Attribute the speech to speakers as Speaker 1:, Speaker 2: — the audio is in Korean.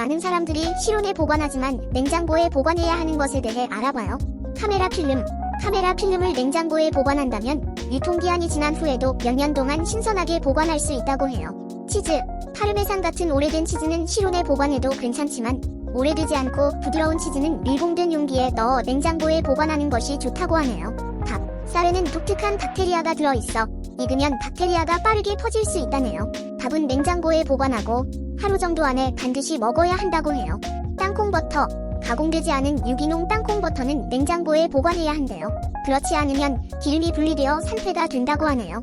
Speaker 1: 많은 사람들이 실온에 보관하지만 냉장고에 보관해야 하는 것에 대해 알아봐요. 카메라 필름. 카메라 필름을 냉장고에 보관한다면 유통기한이 지난 후에도 몇 년 동안 신선하게 보관할 수 있다고 해요. 치즈. 파르메산 같은 오래된 치즈는 실온에 보관해도 괜찮지만 오래되지 않고 부드러운 치즈는 밀봉된 용기에 넣어 냉장고에 보관하는 것이 좋다고 하네요. 밥. 쌀에는 독특한 박테리아가 들어있어 익으면 박테리아가 빠르게 퍼질 수 있다네요. 밥은 냉장고에 보관하고 하루 정도 안에 반드시 먹어야 한다고 해요. 땅콩버터. 가공되지 않은 유기농 땅콩버터는 냉장고에 보관해야 한대요. 그렇지 않으면 기름이 분리되어 산패가 된다고 하네요.